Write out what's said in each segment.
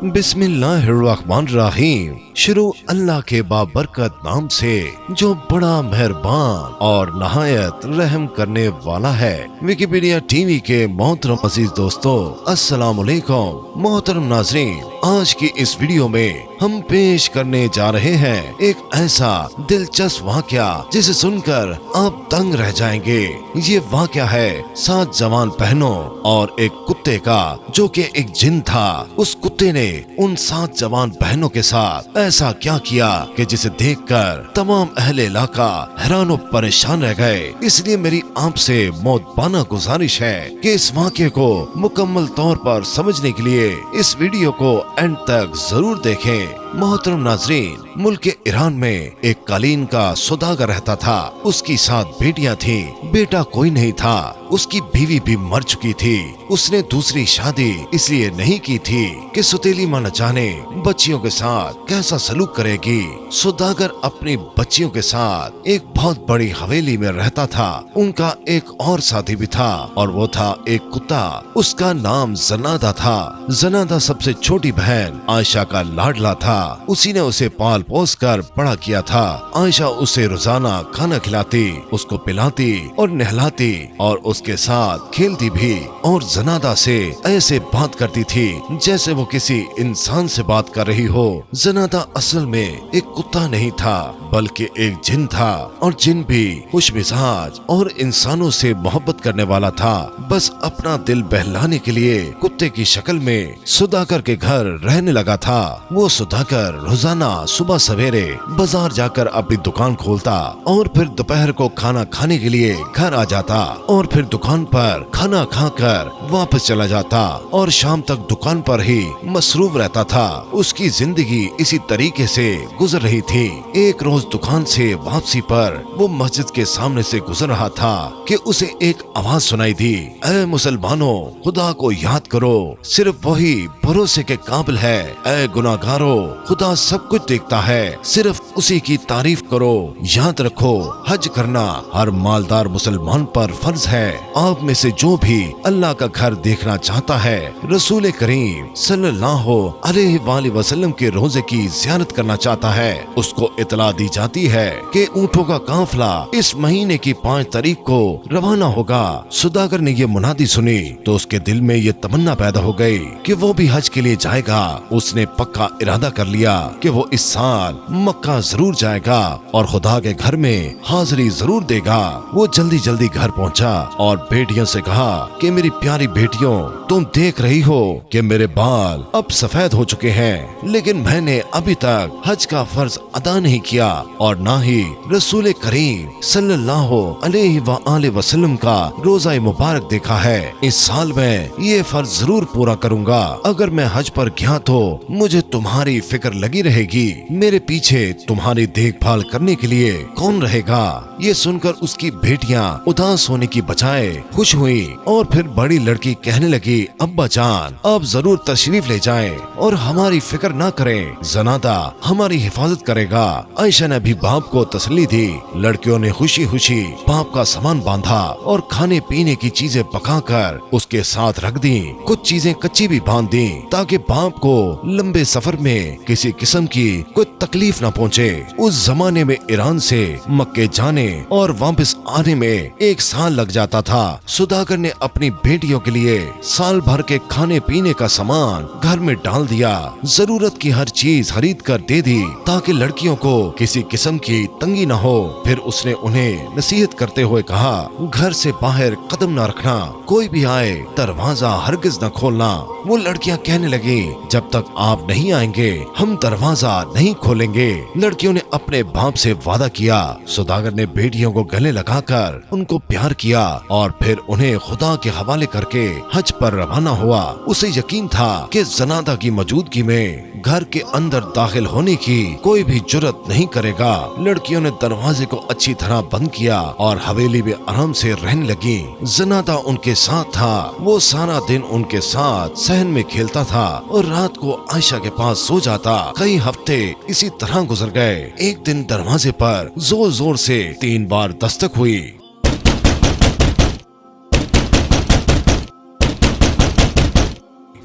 बिस्मिल्लाहिर्रहमानिर्रहीम। शुरू अल्लाह के बाबरकत नाम से जो बड़ा मेहरबान और नहायत रहम करने वाला है। विकिपीडिया टीवी के मोहतरम अजीज दोस्तों, अस्सलाम वालेकुम। मोहतरम नाज़रीन, आज की इस वीडियो में हम पेश करने जा रहे हैं एक ऐसा दिलचस्प वाकया जिसे सुनकर आप दंग रह जाएंगे। ये वाकया है 7 जवान बहनों और एक कुत्ते का, जो कि एक जिन था। उस कुत्ते ने उन 7 जवान बहनों के साथ ऐसा क्या किया कि जिसे देखकर तमाम अहले इलाका हैरान और परेशान रह गए। इसलिए मेरी आपसे मौतबाना गुजारिश है कि इस वाकये को मुकम्मल तौर पर समझने के लिए इस वीडियो को एंड तक जरूर देखें। मोहतरम नाजरीन, मुल्क ईरान में एक कालीन का सौदागर रहता था। उसकी 7 बेटियां थीं। बेटा कोई नहीं था। उसकी बीवी भी मर चुकी थी। उसने दूसरी शादी इसलिए नहीं की थी कि सुतीली मां न जाने बच्चियों के साथ कैसा सलूक करेगी। सौदागर अपनी बच्चियों के साथ एक बहुत बड़ी हवेली में रहता था। उनका एक और साथी भी था और वो था एक कुत्ता। उसका नाम जनादा था। जनादा सबसे छोटी बहन आयशा का लाडला था। उसी ने उसे पाल पोस कर बड़ा किया था। आयशा उसे रोजाना खाना खिलाती, उसको पिलाती और नहलाती और उसके साथ खेलती भी और जनादा से ऐसे बात करती थी जैसे वो किसी इंसान से बात कर रही हो। जनादा असल में एक कुत्ता नहीं था बल्कि एक जिन था, और जिन भी खुश मिजाज और इंसानों से मोहब्बत करने वाला था। बस अपना दिल बहलाने के लिए कुत्ते की शक्ल में सौदागर के घर रहने लगा था। वो सौदागर रोजाना सुबह सवेरे बाजार जाकर अपनी दुकान खोलता और फिर दोपहर को खाना खाने के लिए घर आ जाता और फिर दुकान पर खाना खाकर वापस चला जाता और शाम तक दुकान पर ही मसरूफ रहता था। उसकी जिंदगी इसी तरीके से गुजर रही थी। एक रोज दुकान से वापसी पर वो मस्जिद के सामने से गुजर रहा था कि उसे एक आवाज सुनाई दी, ऐ मुसलमानों, खुदा को याद करो, सिर्फ वही भरोसे के काबिल है। ऐ गुनाहगारों, खुदा सब कुछ देखता है, सिर्फ उसी की तारीफ करो। याद रखो, हज करना हर मालदार मुसलमान पर फर्ज है। आप में से जो भी अल्लाह का घर देखना चाहता है, रसूल करीम सल्लल्लाहु अलैहि वसल्लम के रोजे की ज़ियारत करना चाहता है, उसको इतला दी जाती है कि ऊंटों का काफिला इस महीने की 5 तारीख को रवाना होगा। सौदागर ने ये मुनादी सुनी तो उसके दिल में ये तमन्ना पैदा हो गई कि वो भी हज के लिए जाएगा। उसने पक्का इरादा कर लिया कि वो इस साल मक्का जरूर जाएगा और खुदा के घर में हाजिरी जरूर देगा। वो जल्दी जल्दी घर पहुंचा और बेटियों से कहा कि मेरी प्यारी बेटियों, तुम देख रही हो कि मेरे बाल अब सफेद हो चुके हैं, लेकिन मैंने अभी तक हज का फर्ज अदा नहीं किया और ना ही रसूल करीम सल्लल्लाहु अलैहि वसल्लम का रोजा मुबारक देखा है। इस साल मैं ये फर्ज जरूर पूरा करूंगा। अगर मैं हज पर गया तो मुझे तुम्हारी फिक्र लगी रहेगी। मेरे पीछे तुम्हारी देखभाल करने के लिए कौन रहेगा? ये सुनकर उसकी बेटियां उदास होने की बजाय खुश हुई और फिर बड़ी लड़की कहने लगी, अब्बा जान, आप जरूर तशरीफ ले जाएं और हमारी फिक्र ना करें, जनादा हमारी हिफाजत करेगा। आयशा ने भी बाप को तसल्ली दी। लड़कियों ने खुशी खुशी बाप का सामान बांधा और खाने पीने की चीजें पकाकर उसके साथ रख दी। कुछ चीजें कच्ची भी बांध दी ताकि बाप को लंबे सफर में किसी किस्म की कोई तकलीफ न पहुँचे। उस जमाने में ईरान से मक्के जाने और वापस आने में 1 साल लग जाता था। सौदागर ने अपनी बेटियों के लिए साल भर के खाने पीने का सामान घर में डाल दिया। जरूरत की हर चीज खरीद कर दे दी ताकि लड़कियों को किसी किस्म की तंगी न हो। फिर उसने उन्हें नसीहत करते हुए कहा, घर से बाहर कदम न रखना, कोई भी आए दरवाजा हरगिज न खोलना। वो लड़कियां कहने लगी, जब तक आप नहीं आएंगे हम दरवाजा नहीं खोलेंगे। लड़कियों ने अपने बाप से वादा किया। सौदागर ने बेटियों को गले लगाकर उनको प्यार किया और फिर उन्हें खुदा के हवाले करके हज पर रवाना हुआ। उसे यकीन था कि जनादा की मौजूदगी में घर के अंदर दाखिल होने की कोई भी जुर्रत नहीं करेगा। लड़कियों ने दरवाजे को अच्छी तरह बंद किया और हवेली में आराम से रहने लगी। जनादा उनके साथ था। वो सारा दिन उनके साथ सहन में खेलता था और रात को आयशा के पास सो जाता। कई हफ्ते इसी तरह गुजर गए। एक दिन दरवाजे पर जोर जोर से 3 बार दस्तक हुई।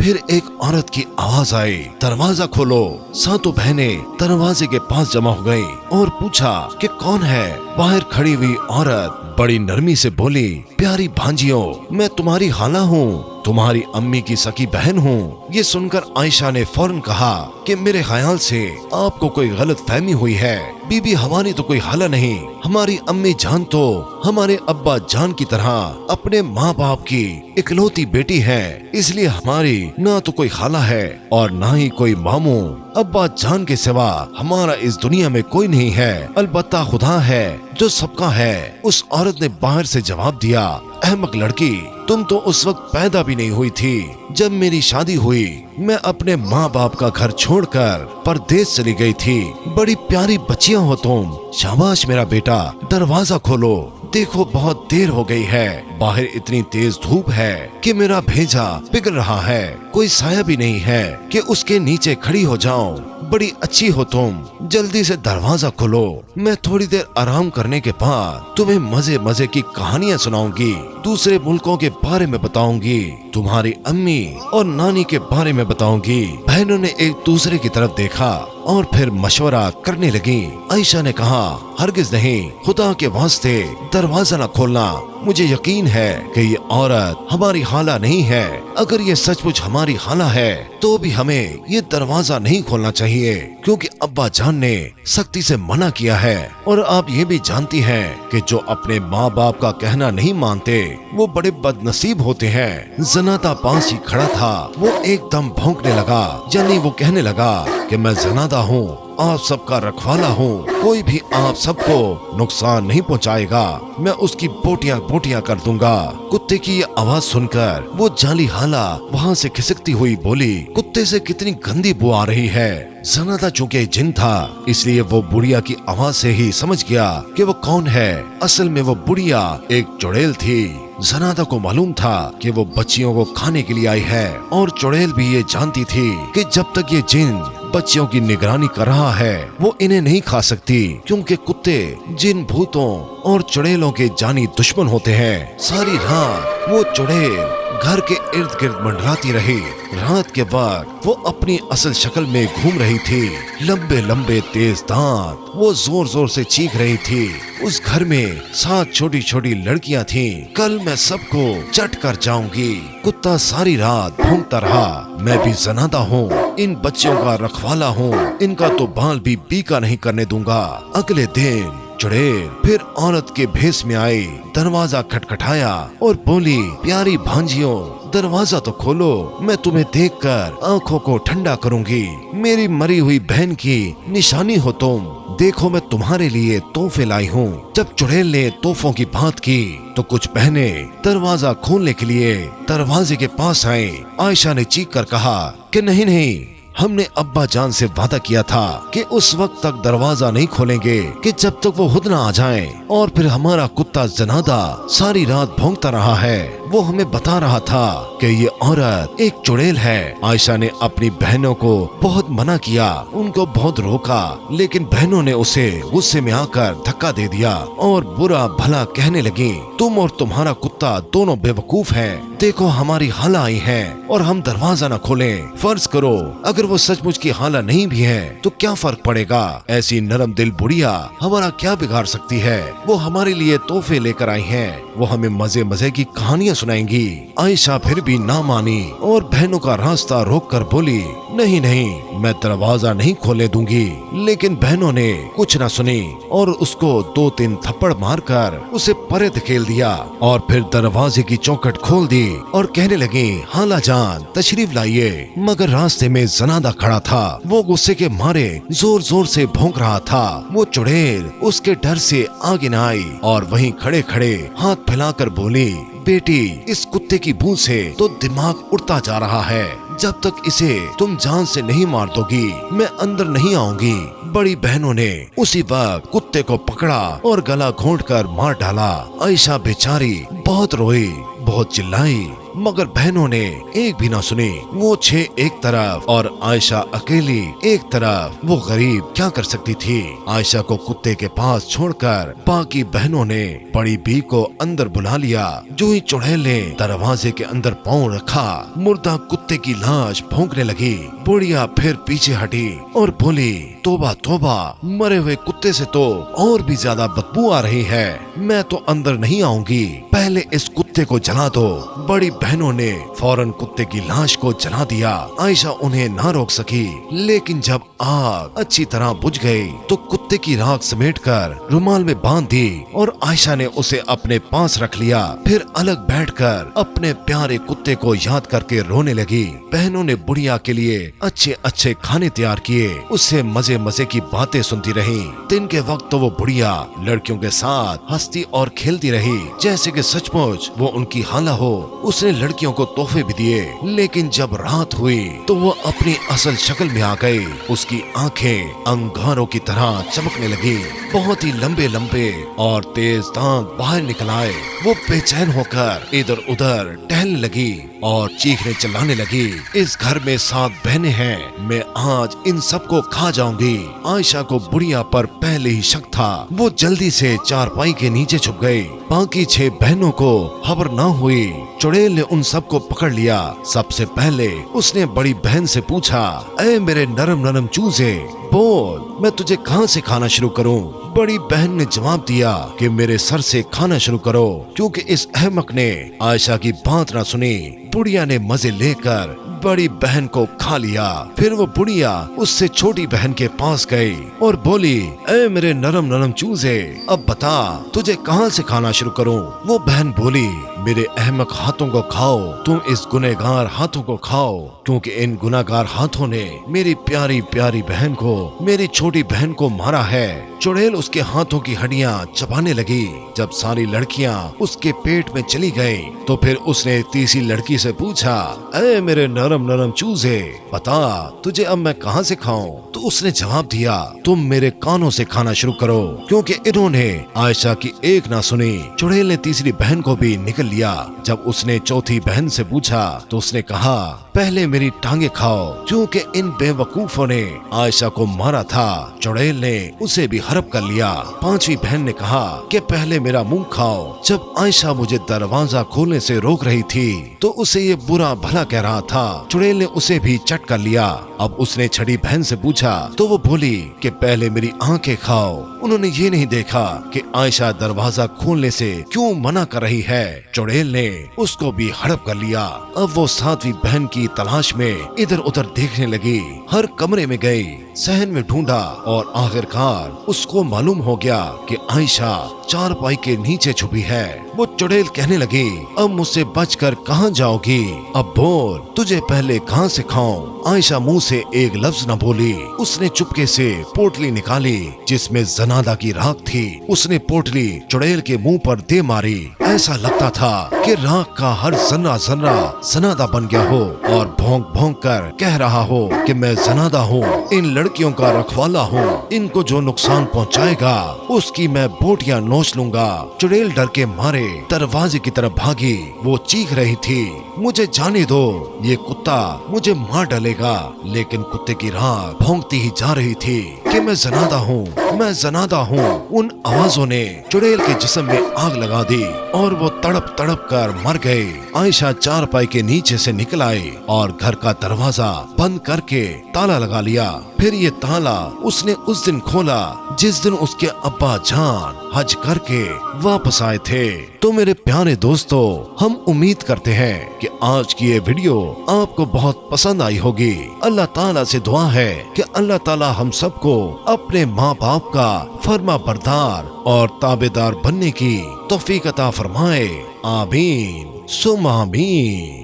फिर एक औरत की आवाज आई, दरवाजा खोलो। सातों बहनें दरवाजे के पास जमा हो गई और पूछा कि कौन है। बाहर खड़ी हुई औरत बड़ी नरमी से बोली, प्यारी भांजियों, मैं तुम्हारी खाला हूँ, तुम्हारी अम्मी की सकी बहन हूँ। ये सुनकर आयशा ने फौरन कहा कि मेरे ख्याल से आपको कोई गलत फहमी हुई है। बीबी हमारी तो कोई खाला नहीं, हमारी अम्मी जान तो हमारे अब्बा जान की तरह अपने माँ बाप की इकलौती बेटी है, इसलिए हमारी ना तो कोई खाला है और ना ही कोई मामू। अब्बा जान के सिवा हमारा इस दुनिया में कोई नहीं है, अलबत्ता खुदा है जो सबका है। उस औरत ने बाहर से जवाब दिया, अहमक लड़की, तुम तो उस वक्त पैदा भी नहीं हुई थी जब मेरी शादी हुई। मैं अपने माँ बाप का घर छोड़कर परदेश चली गई थी। बड़ी प्यारी बच्चियां हो तुम। शाबाश मेरा बेटा, दरवाजा खोलो, देखो बहुत देर हो गई है। बाहर इतनी तेज धूप है कि मेरा भेजा पिघल रहा है। कोई साया भी नहीं है कि उसके नीचे खड़ी हो जाऊं। बड़ी अच्छी हो तुम, जल्दी से दरवाजा खोलो। मैं थोड़ी देर आराम करने के बाद तुम्हें मजे मजे की कहानियाँ सुनाऊंगी, दूसरे मुल्कों के बारे में बताऊंगी, तुम्हारी अम्मी और नानी के बारे में बताऊंगी। बहनों ने एक दूसरे की तरफ देखा और फिर मशवरा करने लगी। आयशा ने कहा, हरगिज नहीं, खुदा के वास्ते दरवाजा न खोलना। मुझे यकीन है कि ये औरत हमारी खाला नहीं है। अगर ये सचमुच हमारी खाला है तो भी हमें ये दरवाजा नहीं खोलना चाहिए, क्योंकि अब्बा जान ने सख्ती से मना किया है। और आप ये भी जानती हैं कि जो अपने माँ बाप का कहना नहीं मानते वो बड़े बदनसीब होते हैं। जनादा पास ही खड़ा था, वो एकदम भौंकने लगा, यानी वो कहने लगा कि मैं जनादा हूँ, आप सबका रखवाला हूँ, कोई भी आप सबको नुकसान नहीं पहुँचाएगा, मैं उसकी बोटियां बोटियां कर दूंगा। कुत्ते की ये आवाज सुनकर वो जाली हाला वहाँ से खिसकती हुई बोली, कुत्ते से कितनी गंदी बू आ रही है। जनादा चूंकि जिन था इसलिए वो बुढ़िया की आवाज से ही समझ गया कि वो कौन है। असल में वो बुढ़िया एक चुड़ैल थी। जनादा को मालूम था कि वो बच्चियों को खाने के लिए आई है और चुड़ैल भी ये जानती थी कि जब तक ये जिन बच्चियों की निगरानी कर रहा है वो इन्हें नहीं खा सकती, क्योंकि कुत्ते जिन भूतों और चुड़ैलों के जानी दुश्मन होते हैं। सारी रात वो चुड़ैल घर के इर्द गिर्द मंडराती रही। रात के वक्त वो अपनी असल शक्ल में घूम रही थी, लंबे लंबे तेज दांत, वो जोर जोर से चीख रही थी। उस घर में 7 छोटी छोटी लड़कियां थीं। कल मैं सबको चट कर जाऊंगी। कुत्ता सारी रात भौंकता रहा। मैं भी जनादा हूँ, इन बच्चों का रखवाला हूँ, इनका तो बाल भी बीका नहीं करने दूंगा। अगले दिन चुड़ैल फिर औरत के भेष में आई, दरवाजा खटखटाया और बोली, प्यारी भांजियों, दरवाजा तो खोलो, मैं तुम्हें देखकर आंखों को ठंडा करूंगी। मेरी मरी हुई बहन की निशानी हो तुम। देखो मैं तुम्हारे लिए तोहफे लाई हूँ। जब चुड़ैल ने तोहफों की बात की तो कुछ बहनें दरवाजा खोलने के लिए दरवाजे के पास आईं। आयशा ने चीख कर कहा कि नहीं नहीं, हमने अब्बा जान से वादा किया था कि उस वक्त तक दरवाजा नहीं खोलेंगे कि जब तक वो खुद ना आ जाएं। और फिर हमारा कुत्ता जनादा सारी रात भौंकता रहा है। वो हमें बता रहा था कि ये औरत एक चुड़ैल है। आयशा ने अपनी बहनों को बहुत मना किया, उनको बहुत रोका, लेकिन बहनों ने उसे गुस्से में आकर धक्का दे दिया और बुरा भला कहने लगी, तुम और तुम्हारा कुत्ता दोनों बेवकूफ हैं। देखो हमारी खाला आई है और हम दरवाजा न खोलें। फर्ज करो अगर वो सचमुच की खाला नहीं भी है तो क्या फर्क पड़ेगा। ऐसी नरम दिल बुढ़िया हमारा क्या बिगाड़ सकती है। वो हमारे लिए तोहफे लेकर आई हैं, वो हमें मजे मजे की कहानियाँ सुनाएंगी। आयशा फिर भी ना मानी और बहनों का रास्ता रोक कर बोली, नहीं नहीं, मैं दरवाजा नहीं खोलने दूंगी। लेकिन बहनों ने कुछ न सुनी और उसको 2-3 थप्पड़ मारकर उसे परे धकेल दिया और फिर दरवाजे की चौखट खोल दी और कहने लगी, खाला जान तशरीफ लाइए। मगर रास्ते में जनादा खड़ा था। वो गुस्से के मारे जोर जोर से भौंक रहा था। वो चुड़ैल उसके डर से आगे न आई और वहीं खड़े खड़े हाथ फैलाकर बोली, बेटी, इस कुत्ते की बू से तो दिमाग उड़ता जा रहा है। जब तक इसे तुम जान से नहीं मार दोगी मैं अंदर नहीं आऊंगी। बड़ी बहनों ने उसी वक्त कुत्ते को पकड़ा और गला घोंट कर मार डाला। आयशा बेचारी बहुत रोई, बहुत चिल्लाई मगर बहनों ने एक भी ना सुनी। वो 6 एक तरफ और आयशा अकेली एक तरफ। वो गरीब क्या कर सकती थी। आयशा को कुत्ते के पास छोड़कर बाकी बहनों ने बड़ी बी को अंदर बुला लिया। जो ही चुड़ैल ने दरवाजे के अंदर पांव रखा, मुर्दा कुत्ते की लाश भौंकने लगी। बुढ़िया फिर पीछे हटी और बोली, तौबा तौबा, मरे हुए कुत्ते से तो और भी ज्यादा बदबू आ रही है। मैं तो अंदर नहीं आऊंगी, पहले इस कुत्ते को जला दो। बड़ी बहनों ने फौरन कुत्ते की लाश को जला दिया। आयशा उन्हें ना रोक सकी, लेकिन जब आग अच्छी तरह बुझ गई तो कुत्ते की राख समेटकर रुमाल में बांध दी और आयशा ने उसे अपने पास रख लिया। फिर अलग बैठकर अपने प्यारे कुत्ते को याद करके रोने लगी। बहनों ने बुढ़िया के लिए अच्छे अच्छे खाने तैयार किए, उससे मजे मजे की बातें सुनती रही। दिन के वक्त तो वो बुढ़िया लड़कियों के साथ हंसती और खेलती रही जैसे कि सचमुच वो उनकी हाला हो। उसने लड़कियों को तोहफे भी दिए, लेकिन जब रात हुई तो वो अपनी असल शक्ल में आ गई। उसकी आंखें अंगारों की तरह चमकने लगी, बहुत ही लंबे लंबे और तेज दांत बाहर निकल आए। वो बेचैन होकर इधर उधर टहलने लगी और चीखने चिल्लाने लगी, इस घर में 7 बहनें हैं, मैं आज इन सबको खा जाऊंगी। आयशा को बुढ़िया पर पहले ही शक था। वो जल्दी से चारपाई के नीचे छुप गई। बाकी 6 बहनों को खबर न हुई। चुड़ैल ने उन सबको पकड़ लिया। सबसे पहले उसने बड़ी बहन से पूछा, ऐ मेरे नरम नरम चूजे, बोल, मैं तुझे कहाँ से खाना शुरू करूँ। बड़ी बहन ने जवाब दिया कि मेरे सर से खाना शुरू करो, क्योंकि इस अहमक ने आयशा की बात ना सुनी। बुढ़िया ने मजे लेकर बड़ी बहन को खा लिया। फिर वो बुढ़िया उससे छोटी बहन के पास गई और बोली, ऐ मेरे नरम नरम चूजे, अब बता तुझे कहाँ से खाना शुरू करूँ। वो बहन बोली, मेरे अहमक हाथों को खाओ, तुम इस गुनहगार हाथों को खाओ, क्योंकि इन गुनहगार हाथों ने मेरी प्यारी प्यारी बहन को, मेरी छोटी बहन को मारा है। चुड़ैल उसके हाथों की हड्डियां चबाने लगी। जब सारी लड़कियां उसके पेट में चली गई तो फिर उसने तीसरी लड़की से पूछा, ऐ मेरे नरम नरम चूजे, बता तुझे अब मैं कहाँ से खाऊं। तो उसने जवाब दिया, तुम मेरे कानों से खाना शुरू करो, क्योंकि इन्होंने आयशा की एक ना सुनी। चुड़ैल ने तीसरी बहन को भी निकल लिया। जब उसने चौथी बहन से पूछा तो उसने कहा, पहले मेरी टांगे खाओ, क्योंकि इन बेवकूफों ने आयशा को मारा था। चुड़ैल ने उसे भी हड़प कर लिया। पांचवी बहन ने कहा कि पहले मेरा मुंह खाओ। जब आयशा मुझे दरवाजा खोलने से रोक रही थी तो उसे ये बुरा भला कह रहा था। चुड़ैल ने उसे भी चट कर लिया। अब उसने छठी बहन से पूछा तो वो बोली कि पहले मेरी आंखें खाओ। उन्होंने ये नहीं देखा कि आयशा दरवाजा खोलने से क्यों मना कर रही है। चुड़ैल ने उसको भी हड़प कर लिया। अब वो 7वीं बहन की तलाश में इधर उधर देखने लगी। हर कमरे में गई, सहन में ढूंढा और आखिरकार उसको मालूम हो गया कि आयशा चारपाई के नीचे छुपी है। वो चुड़ैल कहने लगी, अब मुझसे बचकर कहाँ जाओगी, अब बोल तुझे पहले कहाँ से खाऊं। आयशा मुंह से एक लफ्ज न बोली। उसने चुपके से पोटली निकाली जिसमें जनादा की राख थी। उसने पोटली चुड़ैल के मुंह पर दे मारी। ऐसा लगता था कि राख का हर जर्रा जर्रा जनादा बन गया हो और भौंक भौंक कर कह रहा हो कि मैं जनादा हूँ, इन लड़कियों का रखवाला हूँ, इनको जो नुकसान पहुँचाएगा उसकी मैं बोटियां नोच लूंगा। चुड़ैल डर के मारे दरवाजे की तरफ भागी। वो चीख रही थी, मुझे जाने दो, ये कुत्ता मुझे मार डालेगा। लेकिन कुत्ते की राख भौंकती ही जा रही थी कि मैं जनादा हूँ, मैं जनादा हूँ। उन आवाजों ने चुड़ैल के जिस्म में आग लगा दी और वो तड़प तड़प कर मर गई। आयशा चारपाई के नीचे से निकल आई और घर का दरवाजा बंद करके ताला लगा लिया। फिर ये ताला उसने उस दिन खोला जिस दिन उसके अब्बा जान हज करके वापस आए थे। तो मेरे प्यारे दोस्तों, हम उम्मीद करते हैं कि आज की ये वीडियो आपको बहुत पसंद आई होगी। अल्लाह ताला से दुआ है कि अल्लाह ताला हम सबको अपने माँ बाप का फर्मा बरदार और ताबेदार बनने की तौफीक अता फरमाए। आमीन सुम आमीन।